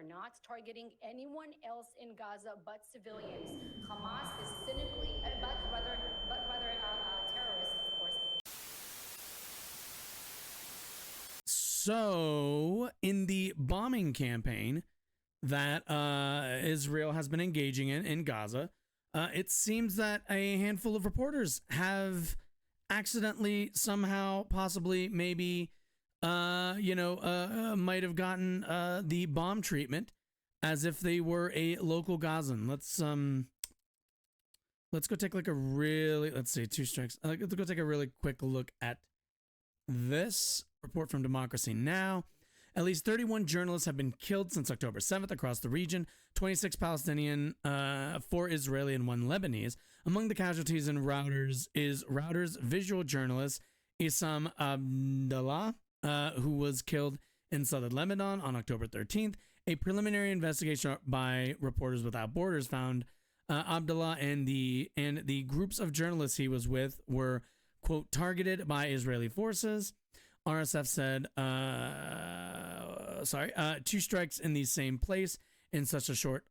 are not targeting anyone else in Gaza but civilians. Hamas is cynically, but rather terrorists, of course. So, in the bombing campaign that Israel has been engaging in Gaza, it seems that a handful of reporters have accidentally, somehow, possibly, maybe, might have gotten the bomb treatment as if they were a local Gazan. Let's go take like a really, let's see, 2 strikes. Let's go take a really quick look at this report from Democracy Now! At least 31 journalists have been killed since October 7th across the region, 26 Palestinian, 4 Israeli, and 1 Lebanese. Among the casualties in Reuters is Reuters visual journalist Issam Abdallah, who was killed in southern Lebanon on October 13th. A preliminary investigation by Reporters Without Borders found Abdallah and the groups of journalists he was with were, quote, targeted by Israeli forces. RSF said, 2 strikes in the same place in such a short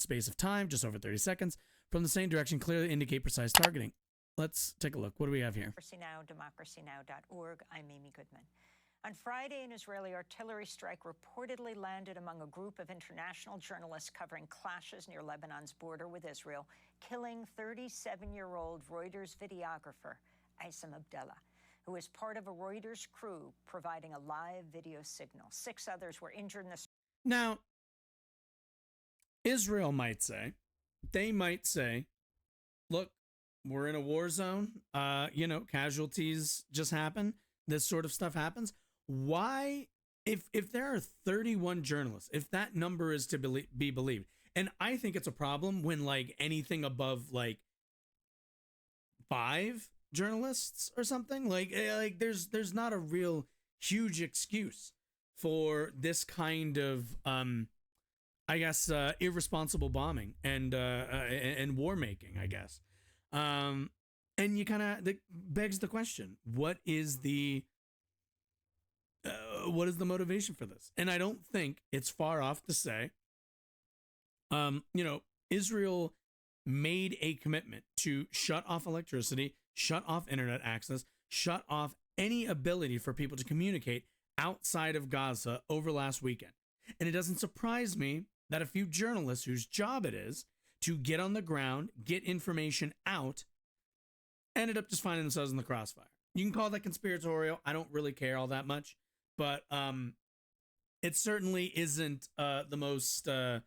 space of time, just over 30 seconds, from the same direction, clearly indicate precise targeting. Let's take a look. What do we have here? Democracynow.org. I'm Amy Goodman. On Friday, an Israeli artillery strike reportedly landed among a group of international journalists covering clashes near Lebanon's border with Israel, killing 37-year-old Reuters videographer Issam Abdallah, who was part of a Reuters crew providing a live video signal. 6 others were injured in the... Now, Israel might say, look, we're in a war zone. Casualties just happen. This sort of stuff happens. Why, if there are 31 journalists, if that number is to be believed, and I think it's a problem when like anything above like 5 journalists or something, like there's not a real huge excuse for this kind of irresponsible bombing and war making, I guess. And you kind of, that begs the question, what is the motivation for this? And I don't think it's far off to say, Israel made a commitment to shut off electricity, shut off internet access, shut off any ability for people to communicate outside of Gaza over last weekend. And it doesn't surprise me that a few journalists whose job it is to get on the ground, get information out, ended up just finding themselves in the crossfire. You can call that conspiratorial. I don't really care all that much, but it certainly isn't the most, I'm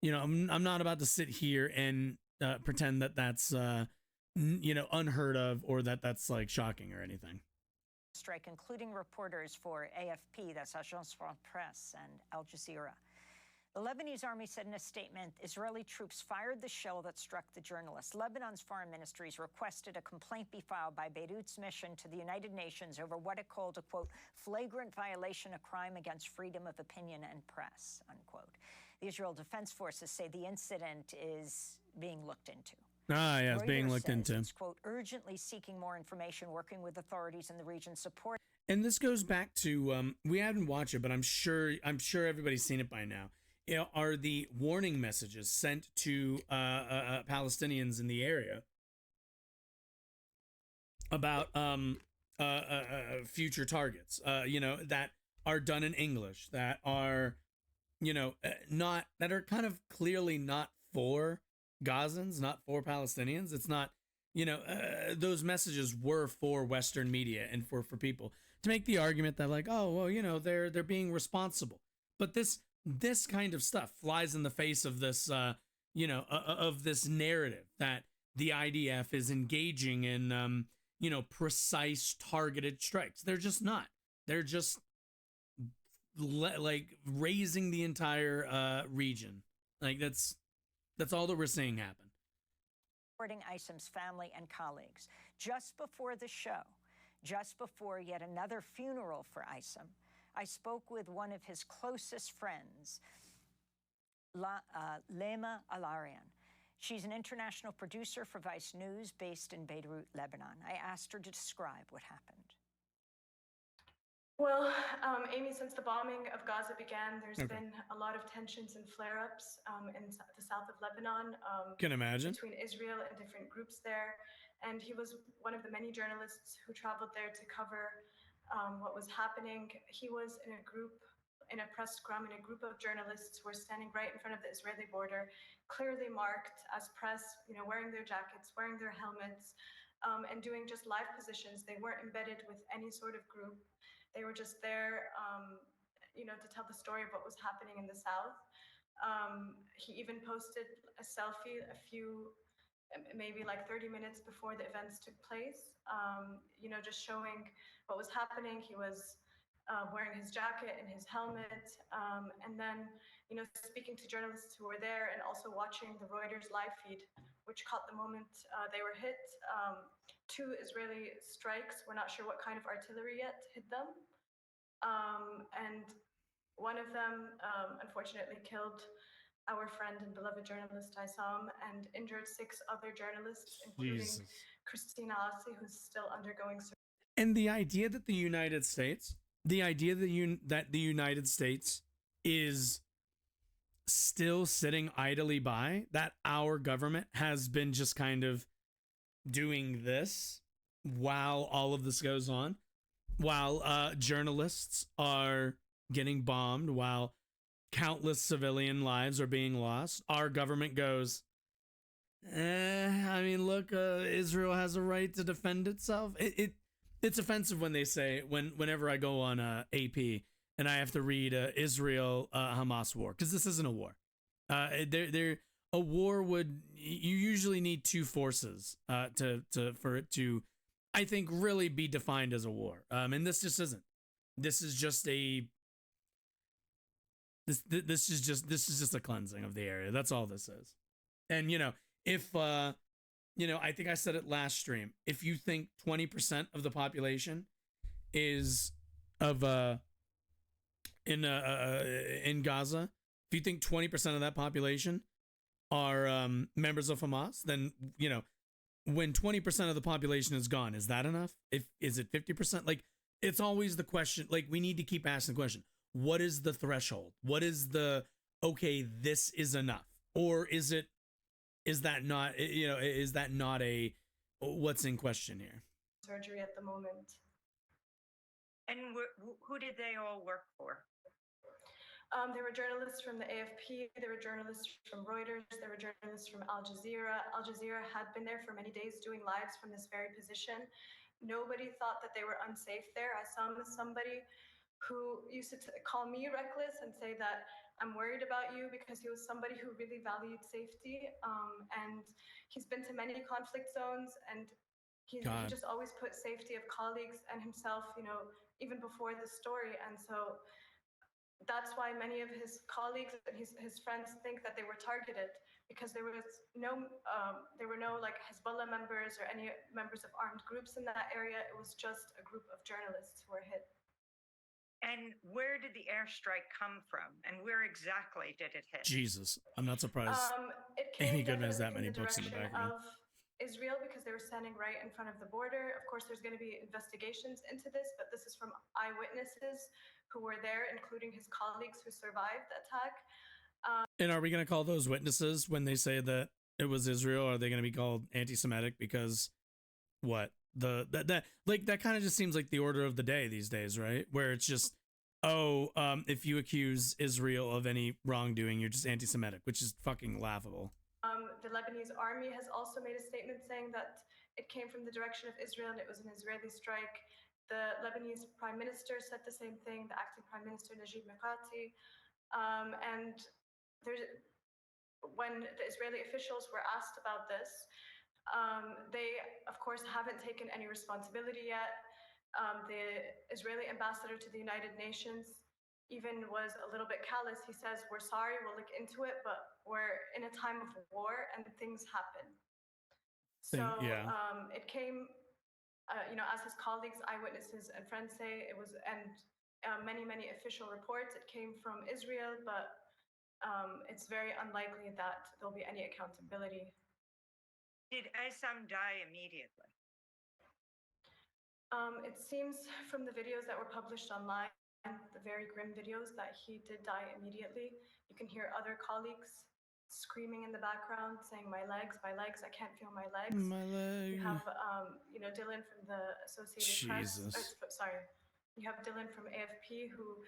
not about to sit here and pretend that that's, unheard of or that that's like shocking or anything. Strike, including reporters for AFP, that's Agence France Presse, and Al Jazeera. The Lebanese army said in a statement, Israeli troops fired the shell that struck the journalist. Lebanon's foreign ministries requested a complaint be filed by Beirut's mission to the United Nations over what it called a, quote, flagrant violation, a crime against freedom of opinion and press, unquote. The Israel Defense Forces say the incident is being looked into. It's being looked into. It's, quote, urgently seeking more information, working with authorities in the region, support. And this goes back to, we haven't watched it, but I'm sure everybody's seen it by now. Are the warning messages sent to Palestinians in the area about future targets, that are done in English, that are, that are kind of clearly not for Gazans, not for Palestinians. It's not, those messages were for Western media and for people to make the argument that like, oh, well, they're being responsible. But this kind of stuff flies in the face of this, of this narrative that the IDF is engaging in, precise targeted strikes. They're just not. They're just like raising the entire region. Like that's all that we're seeing happen. Supporting Issam's family and colleagues. Just before the show, just before yet another funeral for Issam, I spoke with one of his closest friends, Lema Alarian. She's an international producer for Vice News based in Beirut, Lebanon. I asked her to describe what happened. Well, Amy, since the bombing of Gaza began, there's been a lot of tensions and flare-ups in the south of Lebanon. Can imagine. Between Israel and different groups there. And he was one of the many journalists who traveled there to cover what was happening. He was in a group, in a press scrum, in a group of journalists who were standing right in front of the Israeli border, clearly marked as press, wearing their jackets, wearing their helmets, and doing just live positions. They weren't embedded with any sort of group. They were just there, to tell the story of what was happening in the South. He even posted a selfie maybe like 30 minutes before the events took place, just showing what was happening. He was wearing his jacket and his helmet, and then, speaking to journalists who were there and also watching the Reuters live feed, which caught the moment they were hit. 2 Israeli strikes. We're not sure what kind of artillery yet hit them. And one of them, unfortunately, killed our friend and beloved journalist Isam and injured 6 other journalists, including Christina Assi, who's still undergoing surgery. And the idea that the United States, that the United States is still sitting idly by, that our government has been just kind of doing this while all of this goes on, while journalists are getting bombed, while countless civilian lives are being lost, our government goes, look, Israel has a right to defend itself. It's offensive when they say, whenever I go on AP and I have to read Israel Hamas war, because this isn't a war. A war you usually need 2 forces for it to, I think, really be defined as a war. And this just isn't. This is just this is just a cleansing of the area. That's all this is. And if I think I said it last stream, if you think 20% of the population is in Gaza, if you think 20% of that population are members of Hamas, then when 20% of the population is gone, is that enough? Is it 50%? Like, it's always the question. Like, we need to keep asking the question: what is the threshold? What is the this is enough, or is that not a what's in question here? Surgery at the moment. And who did they all work for? There were journalists from the AFP, there were journalists from Reuters, there were journalists from Al Jazeera. Al Jazeera had been there for many days doing lives from this very position. Nobody thought that they were unsafe there. I saw somebody who used to call me reckless and say that I'm worried about you, because he was somebody who really valued safety. And he's been to many conflict zones, and he just always put safety of colleagues and himself, even before the story. And so that's why many of his colleagues and his friends think that they were targeted, because there were no like Hezbollah members or any members of armed groups in that area. It was just a group of journalists who were hit. And where did the airstrike come from, and where exactly did it hit? Jesus, I'm not surprised. It came Amy Goodman has that many in the books in the direction background. of Israel, because they were standing right in front of the border. Of course, there's going to be investigations into this, but this is from eyewitnesses who were there, including his colleagues who survived the attack. And are we going to call those witnesses when they say that it was Israel? Are they going to be called anti-Semitic because what? That kind of just seems like the order of the day these days, right? Where it's just, if you accuse Israel of any wrongdoing, you're just anti-Semitic, which is fucking laughable. The Lebanese army has also made a statement saying that it came from the direction of Israel and it was an Israeli strike. The Lebanese prime minister said the same thing, the acting prime minister, Najib Mikati. And when the Israeli officials were asked about this, they, of course, haven't taken any responsibility yet. The Israeli ambassador to the United Nations even was a little bit callous. He says, we're sorry, we'll look into it, but we're in a time of war and things happen. It came, as his colleagues, eyewitnesses, and friends say, it was, and many, many official reports, it came from Israel, but it's very unlikely that there'll be any accountability. Did Isam die immediately? It seems from the videos that were published online, the very grim videos, that he did die immediately. You can hear other colleagues screaming in the background, saying, my legs, I can't feel my legs. My leg. You have, Dylan from the Associated Press. Jesus. Sorry. You have Dylan from AFP who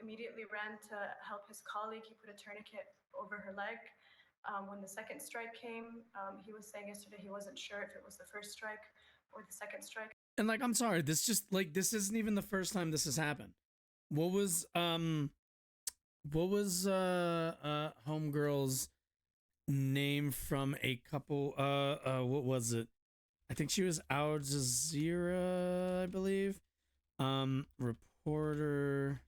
immediately ran to help his colleague. He put a tourniquet over her leg. When the second strike came, he was saying yesterday he wasn't sure if it was the first strike or the second strike. And like, I'm sorry, this this isn't even the first time this has happened. What was homegirl's name from a couple what was it? I think she was Al Jazeera, I believe. Reporter.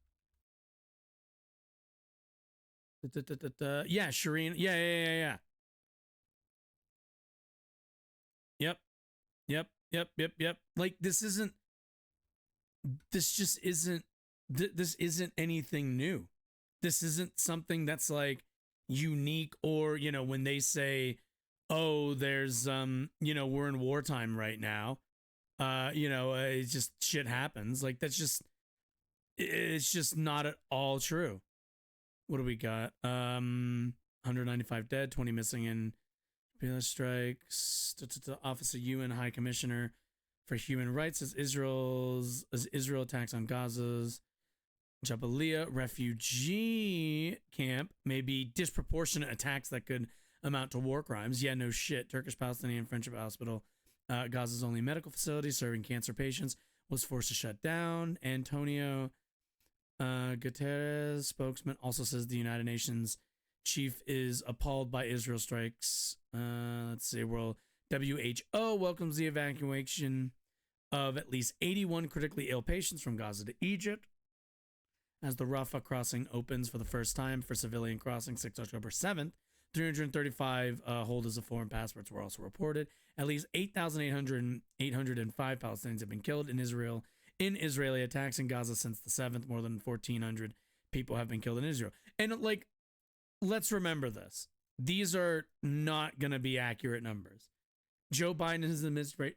Yeah, Shireen. Yeah. Yep. Like, this just isn't this isn't anything new. This isn't something that's like unique, or, you know, when they say, oh, there's we're in wartime right now. It's just shit happens. Like, it's just not at all true. What do we got? 195 dead, 20 missing in BLS strikes. Office of UN High Commissioner for Human Rights as Israel attacks on Gaza's Jabalia refugee camp may be disproportionate attacks that could amount to war crimes. Yeah, no shit. Turkish Palestinian Friendship Hospital, Gaza's only medical facility serving cancer patients, was forced to shut down. Antonio Guterres, spokesman, also says the United Nations chief is appalled by Israel strikes. Let's see. Well, WHO welcomes the evacuation of at least 81 critically ill patients from Gaza to Egypt as the Rafah crossing opens for the first time for civilian crossing 6 October 7th. 335 holders of foreign passports were also reported. At least 805 Palestinians have been killed in Israeli attacks in Gaza since the 7th. More than 1,400 people have been killed in Israel. And, like, let's remember this. These are not going to be accurate numbers. Joe Biden and his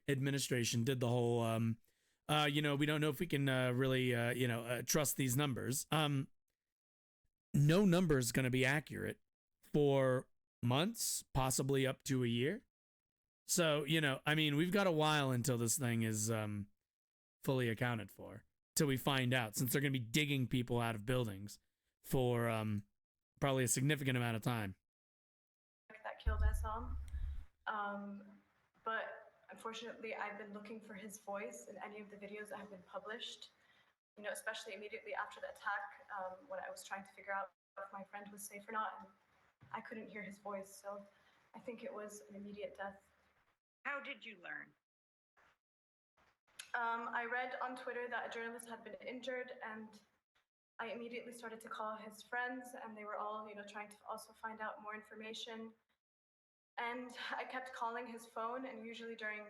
administration did the whole, we don't know if we can really, trust these numbers. No number is going to be accurate for months, possibly up to a year. So, we've got a while until this thing is fully accounted for, till we find out, since they're going to be digging people out of buildings for probably a significant amount of time. That killed Essam. But unfortunately, I've been looking for his voice in any of the videos that have been published, especially immediately after the attack, when I was trying to figure out if my friend was safe or not, and I couldn't hear his voice. So I think it was an immediate death. How did you learn? I read on Twitter that a journalist had been injured, and I immediately started to call his friends, and they were all, trying to also find out more information. And I kept calling his phone, and usually during,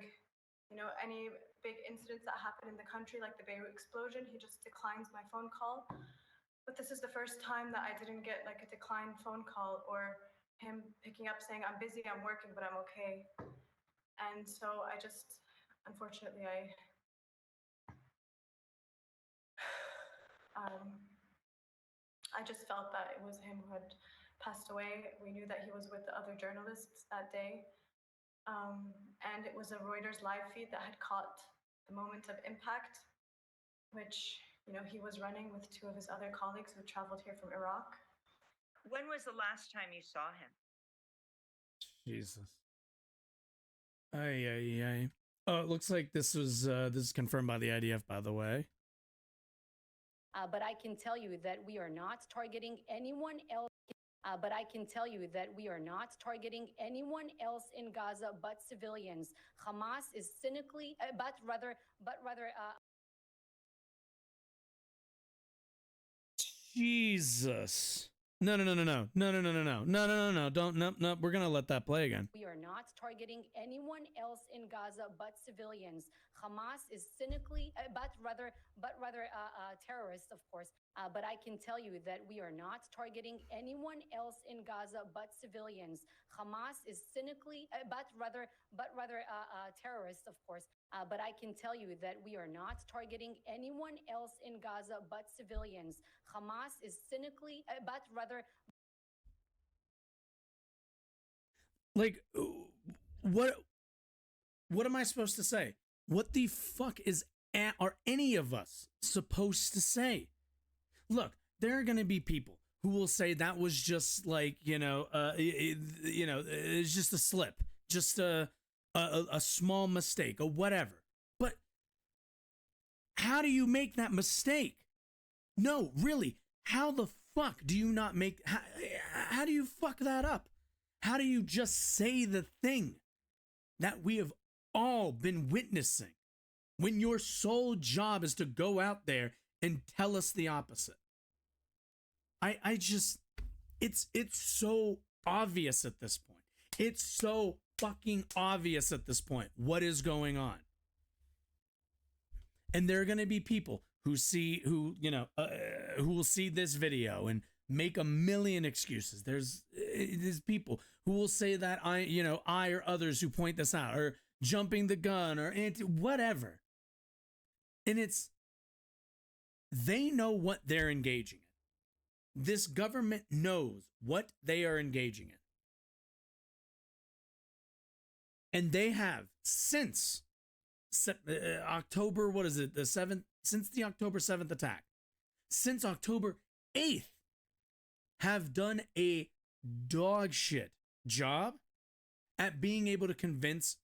any big incidents that happen in the country, like the Beirut explosion, he just declines my phone call. But this is the first time that I didn't get like a declined phone call, or him picking up saying, I'm busy, I'm working, but I'm okay. And so I just, unfortunately, I just felt that it was him who had passed away. We knew that he was with the other journalists that day. And it was a Reuters live feed that had caught the moment of impact, which, he was running with two of his other colleagues who traveled here from Iraq. When was the last time you saw him? Jesus. Ay. Oh, it looks like this is confirmed by the IDF, by the way. But I can tell you that we are not targeting anyone else. But I can tell you that we are not targeting anyone else in Gaza but civilians. Hamas is cynically, but rather. Jesus. No. Don't, no. We're going to let that play again. We are not targeting anyone else in Gaza but civilians. Hamas is cynically, but rather terrorists, of course. But I can tell you that we are not targeting anyone else in Gaza but civilians. Hamas is cynically, but rather terrorists, of course. But I can tell you that we are not targeting anyone else in Gaza but civilians. Hamas is cynically, but rather. Like, what am I supposed to say? What the fuck are any of us supposed to say? Look, there are going to be people who will say that was just like, it's just a slip, just a small mistake or whatever. But how do you make that mistake? No, really, how the fuck do you not make, how do you fuck that up? How do you just say the thing that we have all been witnessing when your sole job is to go out there and tell us the opposite? I just, it's so obvious at this point. It's so fucking obvious at this point what is going on. And there are going to be people who will see this video and make a million excuses. There's people who will say that I or others who point this out are jumping the gun or whatever. And they know what they're engaging in. This government knows what they are engaging in. And they have since October, what is it, the 7th, since the October 7th attack, since October 8th, have done a dog shit job at being able to convince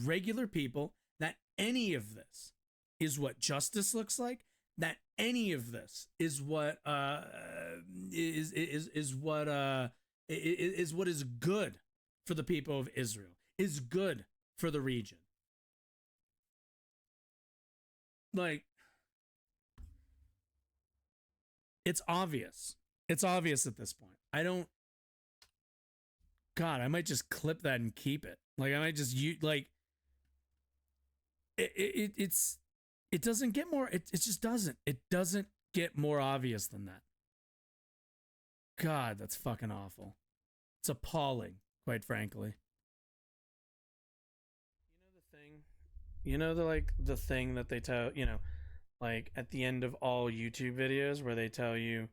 regular people that any of this is what justice looks like, that any of this is what is what is good for the people of Israel, is good for the region. Like, it's obvious. It's obvious at this point. God, I might just clip that and keep it. Like, I might just it doesn't get more, it just doesn't. It doesn't get more obvious than that. God, that's fucking awful. It's appalling, quite frankly. The thing that they tell, like at the end of all YouTube videos where they tell you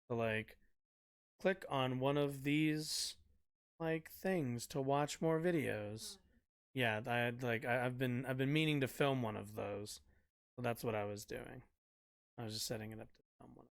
to like click on one of these like things to watch more videos. Yeah, I've been meaning to film one of those. So that's what I was doing. I was just setting it up to film one.